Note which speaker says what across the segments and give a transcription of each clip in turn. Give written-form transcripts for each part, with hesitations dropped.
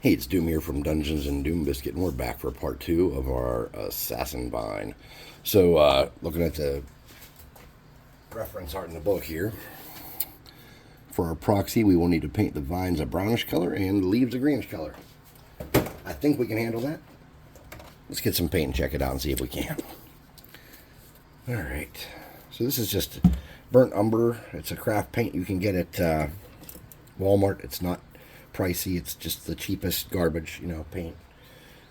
Speaker 1: Hey, it's Doom here from Dungeons and Doom Biscuit, and we're back for part 2 of our Assassin Vine. So, looking at the reference art in the book here, for our proxy, we will need to paint the vines a brownish color and the leaves a greenish color. I think we can handle that. Let's get some paint and check it out and see if we can. Alright, so this is just burnt umber. It's a craft paint you can get at Walmart. It's not pricey. It's just the cheapest garbage, paint.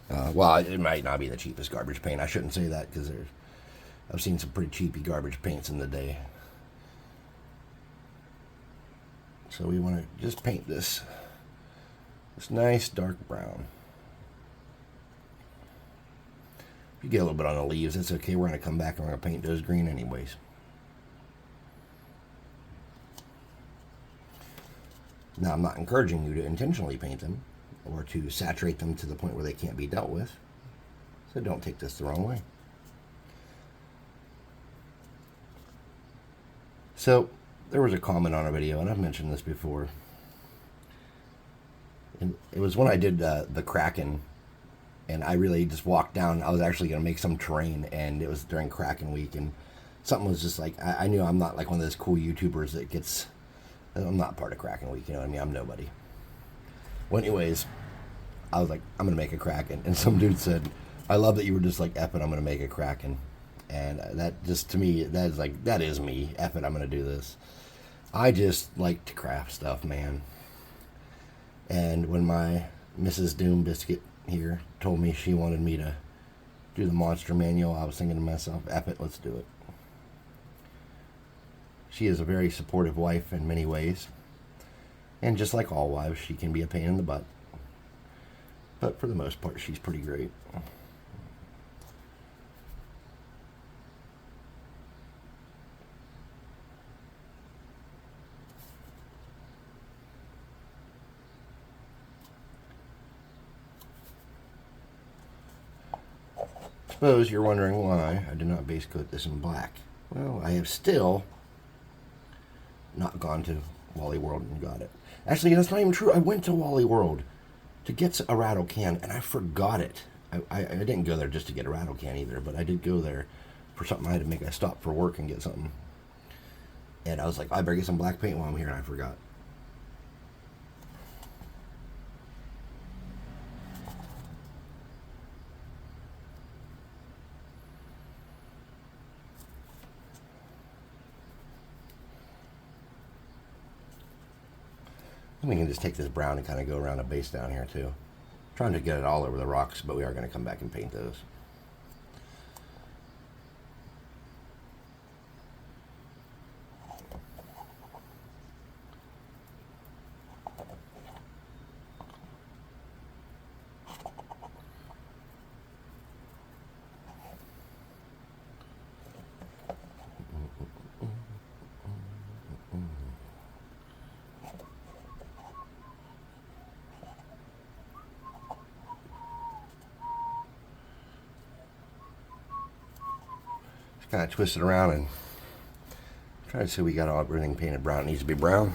Speaker 1: Well, it might not be the cheapest garbage paint. I shouldn't say that because I've seen some pretty cheapy garbage paints in the day. So we want to just paint this nice dark brown. If you get a little bit on the leaves, that's okay. We're going to come back and we're going to paint those green anyways. Now, I'm not encouraging you to intentionally paint them or to saturate them to the point where they can't be dealt with. So don't take this the wrong way. So there was a comment on a video, and I've mentioned this before. And it was when I did the Kraken, and I really just walked down. I was actually going to make some terrain, and it was during Kraken week, and something was just like, I knew I'm not like one of those cool YouTubers that gets... I'm not part of Kraken week, you know what I mean? I'm nobody. Well, anyways, I was like, I'm going to make a Kraken. And some dude said, I love that you were just like, F it, I'm going to make a Kraken. And that just, to me, that is like, that is me. F it, I'm going to do this. I just like to craft stuff, man. And when my Mrs. Doom Biscuit here told me she wanted me to do the monster manual, I was thinking to myself, F it, let's do it. She is a very supportive wife in many ways. And just like all wives, she can be a pain in the butt. But for the most part, she's pretty great. Suppose you're wondering why I did not base coat this in black. Well, I have still not gone to Wally World and got it. Actually, that's not even true. I went to Wally World to get a rattle can, and I forgot it. I didn't go there just to get a rattle can either, but I did go there for something. I had to make a stop for work and get something. And I was like, I better get some black paint while I'm here, and I forgot. We can just take this brown and kind of go around the base down here too. Trying to get it all over the rocks, but we are going to come back and paint those. Kind of twist it around and try to see we got everything painted brown. It needs to be brown.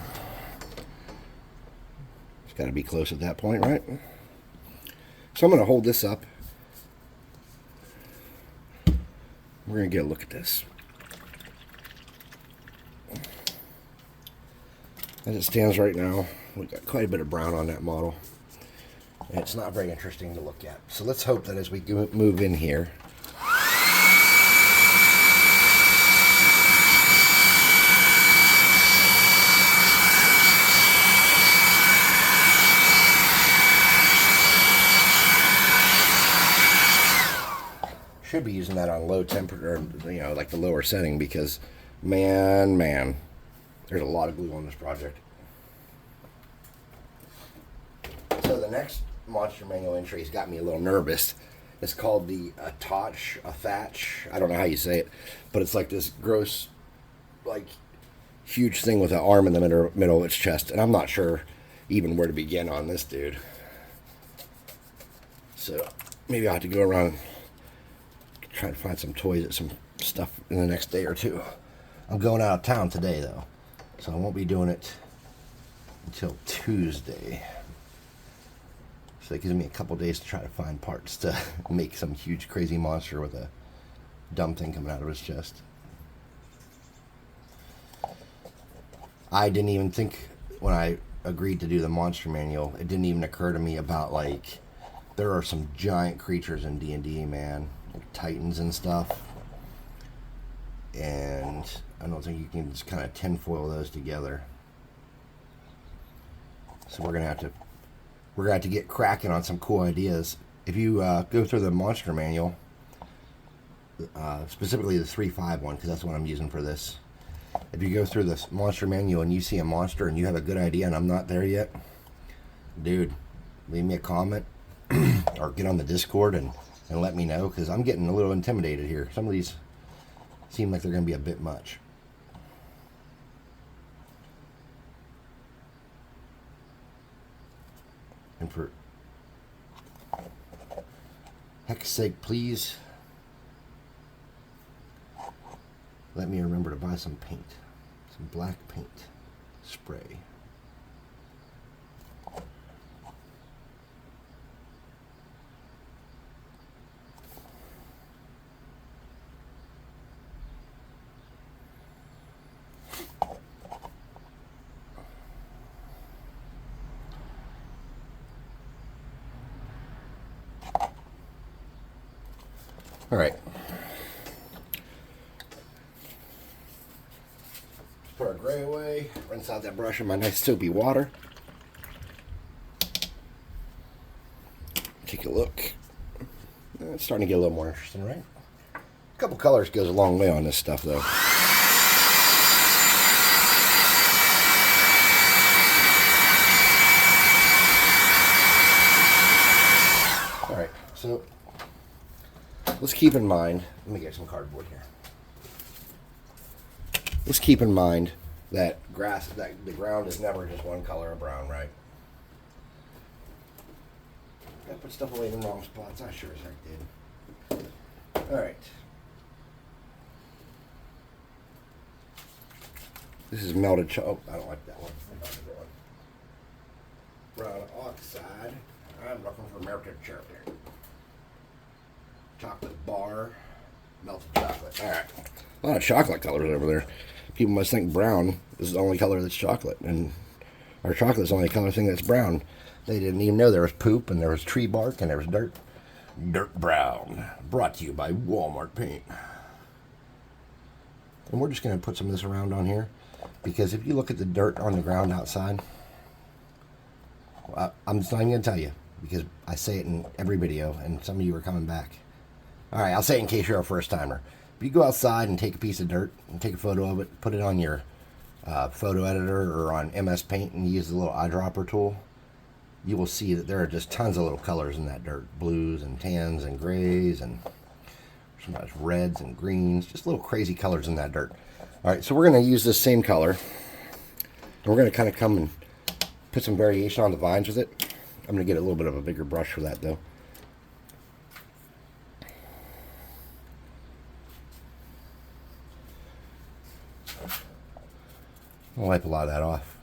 Speaker 1: It's got to be close at that point, right? So I'm going to hold this up. We're going to get a look at this. As it stands right now, we've got quite a bit of brown on that model. And it's not very interesting to look at. So let's hope that as we move in here, should be using that on low temperature, like the lower setting, because man, there's a lot of glue on this project. So the next monster manual entry has got me a little nervous. It's called the Thatch. I don't know how you say it, but it's like this gross, like huge thing with an arm in the middle of its chest, and I'm not sure even where to begin on this dude. So maybe I'll have to go around trying to find some toys at some stuff in the next day or two. I'm going out of town today though, so I won't be doing it until Tuesday. So that gives me a couple days to try to find parts to make some huge crazy monster with a dumb thing coming out of his chest. I didn't even think when I agreed to do the monster manual, it didn't even occur to me about like there are some giant creatures in D&D, man, like titans and stuff, and I don't think you can just kind of tinfoil those together. So we're gonna have to get cracking on some cool ideas. If you go through the monster manual, specifically the 3.5 one, because that's what I'm using for this. If you go through this monster manual and you see a monster and you have a good idea and I'm not there yet, dude, leave me a comment or get on the Discord and let me know, because I'm getting a little intimidated here. Some of these seem like they're going to be a bit much. And for heck's sake, please let me remember to buy some paint. Some black paint spray. All right. Put our gray away. Rinse out that brush in my nice soapy water. Take a look. It's starting to get a little more interesting, right? A couple colors goes a long way on this stuff, though. All right, so let's keep in mind, let me get some cardboard here. Let's keep in mind that the ground is never just one color of brown, right? I put stuff away in the wrong spots. I sure as heck did. All right. This is melted chocolate. Oh, I don't like that one. Brown oxide. I'm looking for melted chocolate. Chocolate bar. Melted chocolate. All right. A lot of chocolate colors over there. People must think brown is the only color that's chocolate, and our chocolate is the only color thing that's brown. They didn't even know there was poop, and there was tree bark, and there was dirt. Dirt brown. Brought to you by Walmart Paint. And we're just going to put some of this around on here, because if you look at the dirt on the ground outside, well, I'm just not even going to tell you, because I say it in every video, and some of you are coming back. All right, I'll say it in case you're a first timer. If you go outside and take a piece of dirt and take a photo of it, put it on your photo editor or on MS Paint and use the little eyedropper tool, you will see that there are just tons of little colors in that dirt. Blues and tans and grays and sometimes reds and greens. Just little crazy colors in that dirt. All right, so we're going to use this same color. And we're going to kind of come and put some variation on the vines with it. I'm going to get a little bit of a bigger brush for that, though. I'll wipe a lot of that off.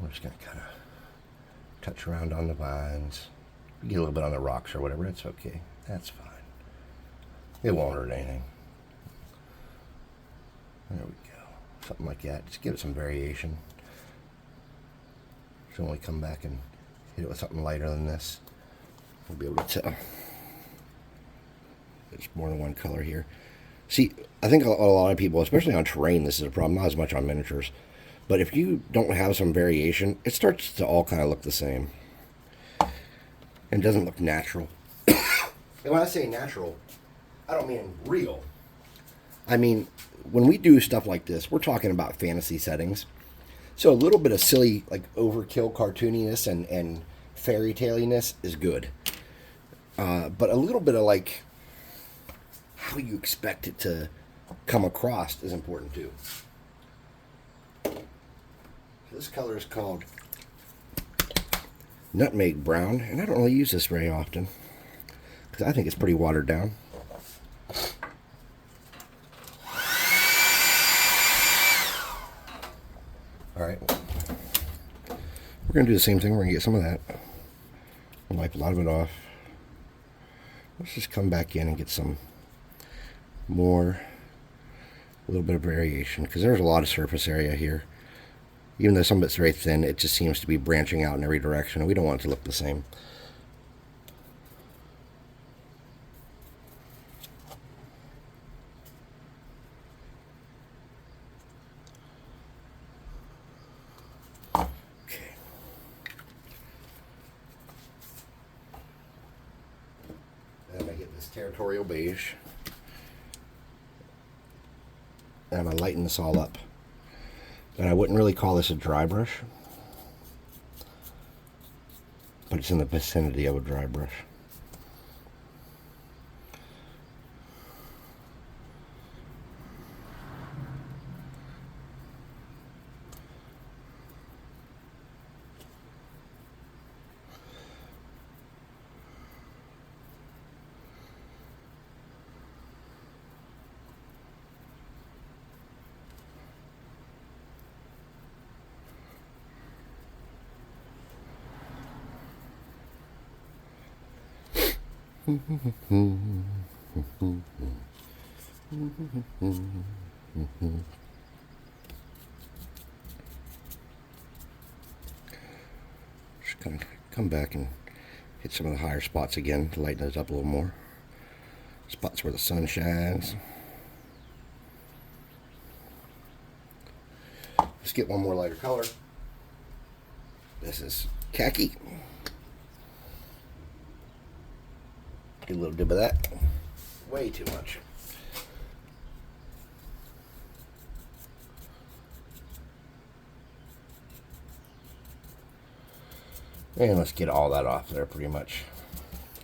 Speaker 1: We're just going to kind of touch around on the vines. Get a little bit on the rocks or whatever. It's okay. That's fine. It won't hurt anything. There we go. Something like that. Just give it some variation. So when we come back and hit it with something lighter than this, we'll be able to tell. There's more than one color here. See, I think a lot of people, especially on terrain, this is a problem, not as much on miniatures. But if you don't have some variation, it starts to all kind of look the same. And doesn't look natural. And when I say natural, I don't mean real. I mean, when we do stuff like this, we're talking about fantasy settings. So a little bit of silly, like overkill cartooniness and fairy tailiness is good. But a little bit of like how you expect it to come across is important too. This color is called Nutmeg Brown, and I don't really use this very often because I think it's pretty watered down. All right, we're going to do the same thing. We're going to get some of that. Wipe a lot of it off. Let's just come back in and get some more, a little bit of variation, because there's a lot of surface area here. Even though some of it's very thin, it just seems to be branching out in every direction, and we don't want it to look the same. Okay. And I'm going to get this territorial beige. And I'm going to lighten this all up. And I wouldn't really call this a dry brush, but it's in the vicinity of a dry brush. Just kind of come back and hit some of the higher spots again to lighten it up a little more. Spots where the sun shines. Let's get one more lighter color. This is khaki. Do a little dip of that. Way too much. And let's get all that off there pretty much.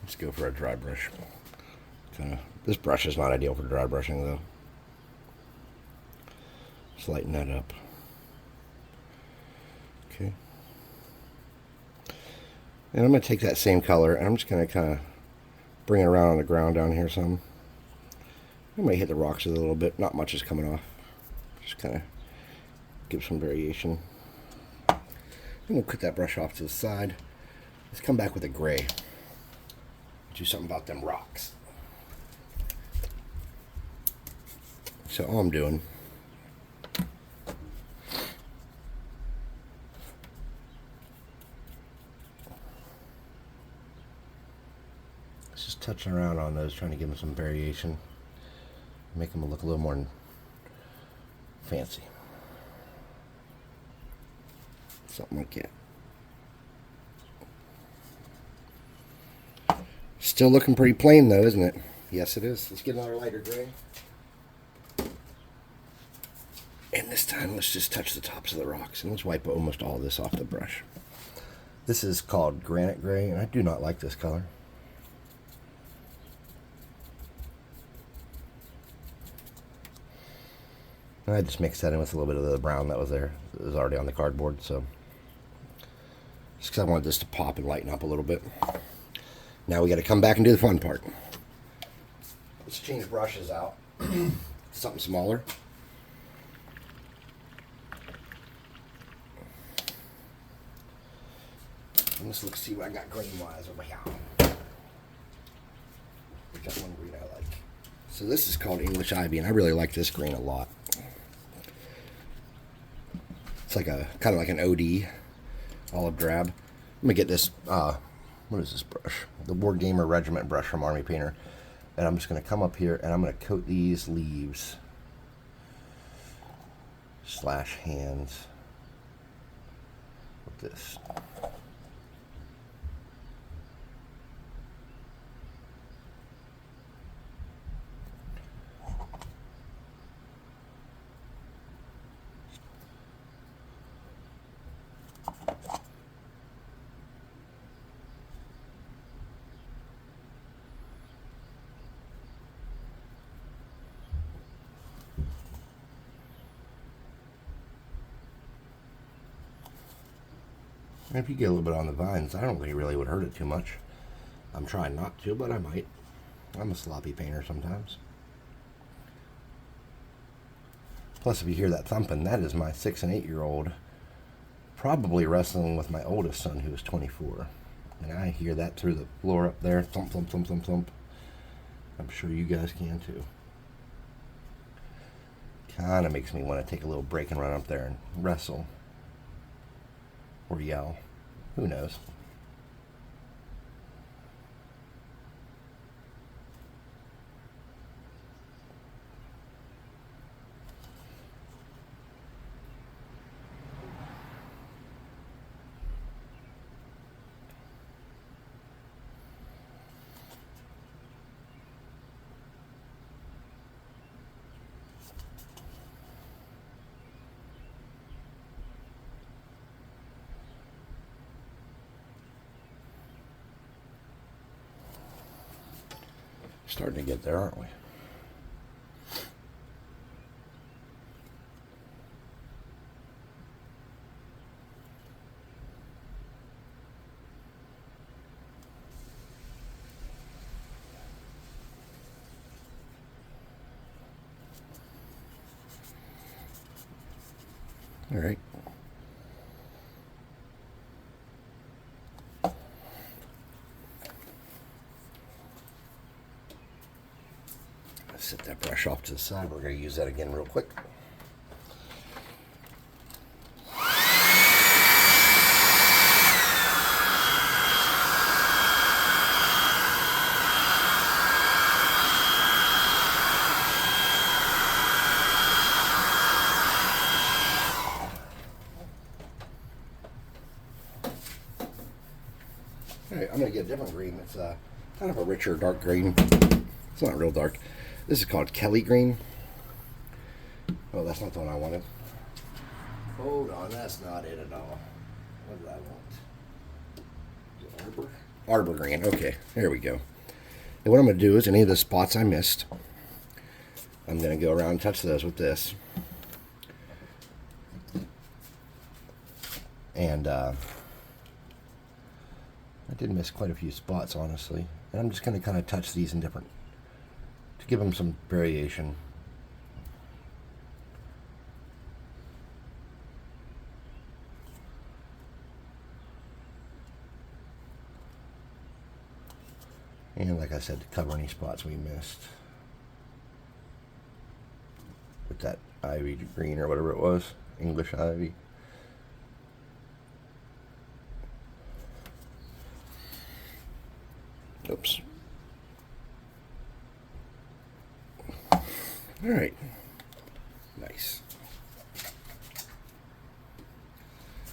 Speaker 1: Let's go for a dry brush. This brush is not ideal for dry brushing though. Let's lighten that up. Okay. And I'm going to take that same color and I'm just going to kind of bring it around on the ground down here some. I might hit the rocks with it a little bit. Not much is coming off. Just kind of give some variation. And we'll cut that brush off to the side. Let's come back with a gray. Do something about them rocks. So all I'm doing is just touching around on those, trying to give them some variation. Make them look a little more fancy. Something like that. Still looking pretty plain though, isn't it? Yes, it is. Let's get another lighter gray. And this time, let's just touch the tops of the rocks. And let's wipe almost all of this off the brush. This is called granite gray, and I do not like this color. And I just mixed that in with a little bit of the brown that was there. It was already on the cardboard, so just because I wanted this to pop and lighten up a little bit. Now we got to come back and do the fun part. Let's change brushes out. Something smaller. And let's look, see what I got green-wise over here. We got one green I like. So this is called English Ivy, and I really like this green a lot. It's like a kind of like an OD, olive drab. I'm gonna get this. What is this brush? The Board Gamer Regiment brush from Army Painter, and I'm just gonna come up here and I'm gonna coat these leaves / hands with this. And if you get a little bit on the vines, I don't think it really would hurt it too much. I'm trying not to, but I might. I'm a sloppy painter sometimes. Plus, if you hear that thumping, that is my 6 and 8 year old probably wrestling with my oldest son, who is 24. And I hear that through the floor up there. Thump, thump, thump, thump, thump. I'm sure you guys can too. Kind of makes me want to take a little break and run up there and wrestle. Or yell. Who knows? Starting to get there, aren't we? All right. Set that brush off to the side. We're going to use that again real quick. All right, I'm going to get a different green. It's kind of a richer dark green. It's not real dark. This is called Kelly green. Oh, that's not the one I wanted. Hold on, that's not it at all. What did I want? Arbor? Arbor green. Okay, there we go. And what I'm going to do is any of the spots I missed, I'm going to go around and touch those with this. And I did miss quite a few spots, honestly. And I'm just going to kind of touch these in different, to give them some variation. And like I said, to cover any spots we missed. With that ivy green or whatever it was. English ivy. Oops. All right. Nice.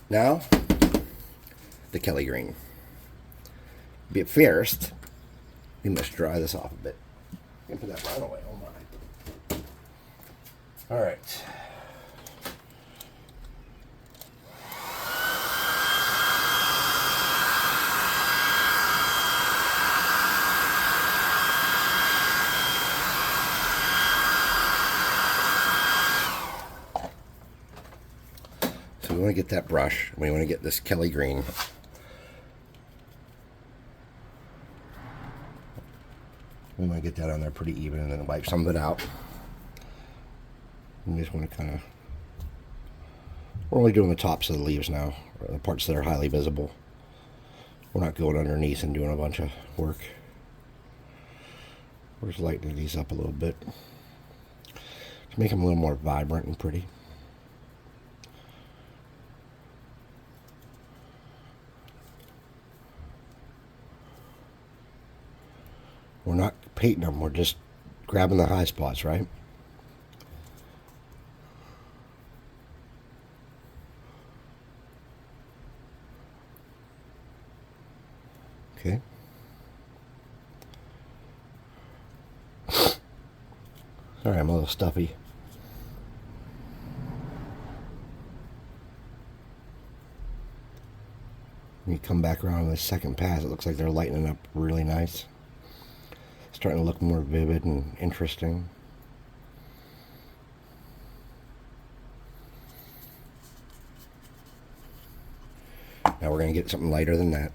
Speaker 1: Now, the Kelly green. But first, we must dry this off a bit. And put that brown away. Oh my. All right. So we want to get that brush. We want to get this Kelly green. We want to get that on there pretty even and then wipe some of it out. We just want to kind of... We're only doing the tops of the leaves now, the parts that are highly visible. We're not going underneath and doing a bunch of work. We're just lightening these up a little bit to make them a little more vibrant and pretty. We're not painting them, we're just grabbing the high spots, right? Okay. Sorry, I'm a little stuffy. When you come back around the second pass, it looks like they're lightening up really nice. Starting to look more vivid and interesting. Now we're going to get something lighter than that.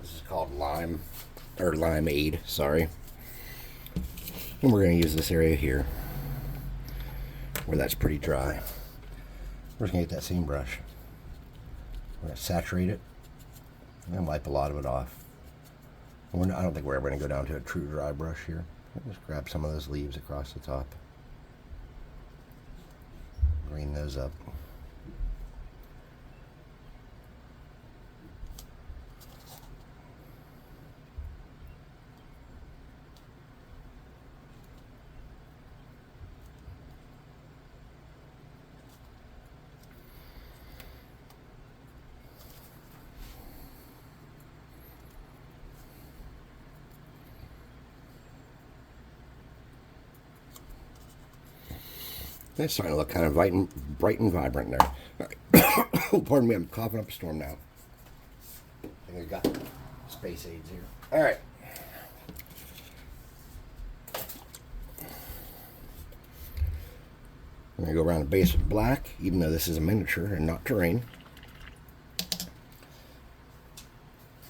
Speaker 1: This is called lime, or limeade, sorry. And we're going to use this area here, where that's pretty dry. We're just going to get that same brush. We're going to saturate it and wipe a lot of it off. I don't think we're ever going to go down to a true dry brush here. Just grab some of those leaves across the top. Green those up. It's starting to look kind of bright and vibrant there. All right. Pardon me, I'm coughing up a storm now. I think I got space aids here. All right. I'm going to go around the base with black, even though this is a miniature and not terrain.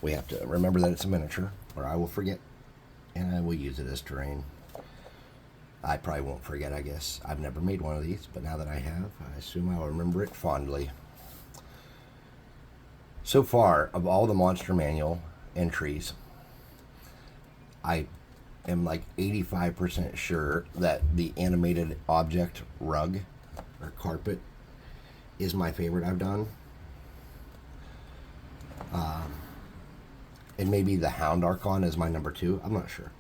Speaker 1: We have to remember that it's a miniature, or I will forget, and I will use it as terrain. I probably won't forget, I guess. I've never made one of these, but now that I have, I assume I'll remember it fondly. So far, of all the Monster Manual entries, I am like 85% sure that the animated object rug or carpet is my favorite I've done. And maybe the Hound Archon is my number 2. I'm not sure.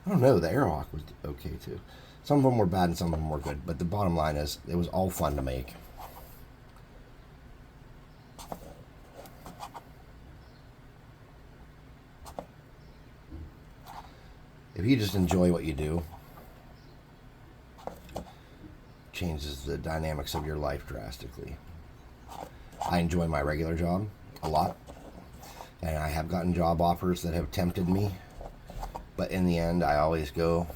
Speaker 1: I don't know, the Airhawk was okay too. Some of them were bad and some of them were good, but the bottom line is it was all fun to make. If you just enjoy what you do, it changes the dynamics of your life drastically. I enjoy my regular job a lot, and I have gotten job offers that have tempted me. But in the end, I always go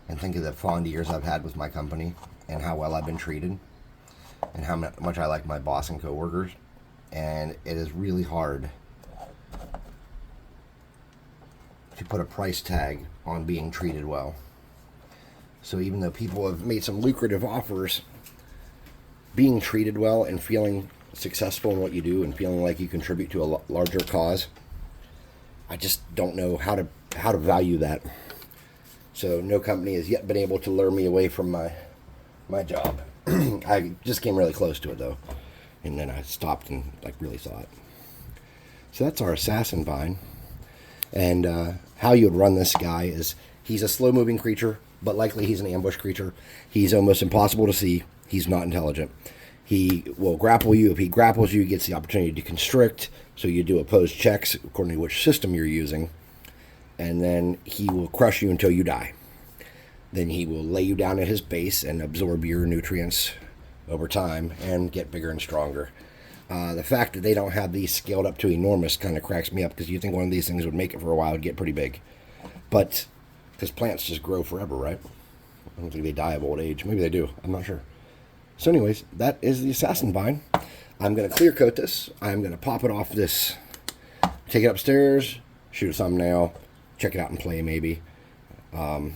Speaker 1: and think of the fond years I've had with my company and how well I've been treated and how much I like my boss and coworkers. And it is really hard to put a price tag on being treated well. So even though people have made some lucrative offers, being treated well and feeling successful in what you do and feeling like you contribute to a larger cause, I just don't know how to value that. So no company has yet been able to lure me away from my job. I just came really close to it though, and then I stopped and like really thought. So that's our assassin vine, and how you would run this guy is he's a slow-moving creature, but likely he's an ambush creature. He's almost impossible to see. He's not intelligent. He will grapple you. If he grapples you, he gets the opportunity to constrict. So you do opposed checks according to which system you're using. And then he will crush you until you die. Then he will lay you down at his base and absorb your nutrients over time and get bigger and stronger. The fact that they don't have these scaled up to enormous kind of cracks me up, because you think one of these things would make it for a while and get pretty big. But because plants just grow forever, right? I don't think they die of old age. Maybe they do. I'm not sure. So anyways, that is the assassin vine. I'm going to clear coat this. I'm going to pop it off this, take it upstairs, shoot a thumbnail, check it out and play maybe. And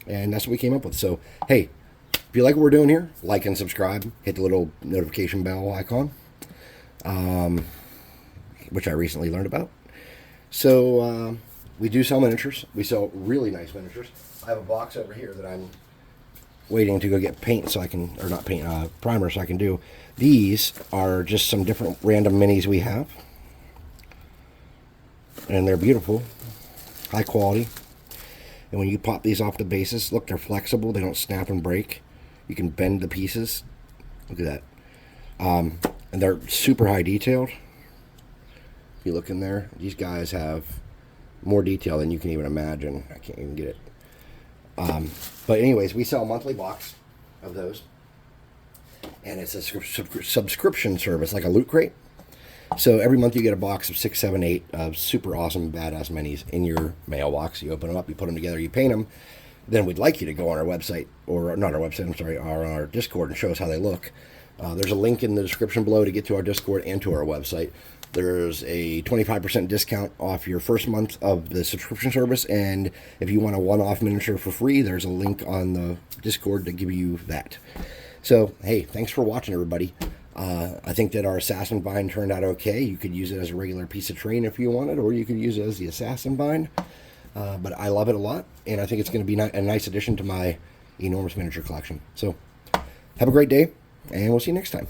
Speaker 1: that's what we came up with. So, hey, if you like what we're doing here, like and subscribe. Hit the little notification bell icon, which I recently learned about. So, we do sell miniatures. We sell really nice miniatures. I have a box over here that I'm waiting to go get paint so I can, or not paint, primer so I can do. These are just some different random minis we have. And they're beautiful. High quality. And when you pop these off the bases, look, they're flexible. They don't snap and break. You can bend the pieces. Look at that. And they're super high detailed. If you look in there, these guys have more detail than you can even imagine. I can't even get it. But anyways, we sell a monthly box of those. And it's a subscription service, like a Loot Crate. So every month you get a box of 6, 7, 8 of super awesome, badass minis in your mailbox. You open them up, you put them together, you paint them. Then we'd like you to go on our website, or not our website, I'm sorry, our Discord, and show us how they look. There's a link in the description below to get to our Discord and to our website. There's a 25% discount off your first month of the subscription service, and if you want a one-off miniature for free, there's a link on the Discord to give you that. So, hey, thanks for watching, everybody. I think that our assassin bind turned out okay. You could use it as a regular piece of terrain if you wanted, or you could use it as the assassin bind. But I love it a lot, and I think it's going to be a nice addition to my enormous miniature collection. So have a great day, and we'll see you next time.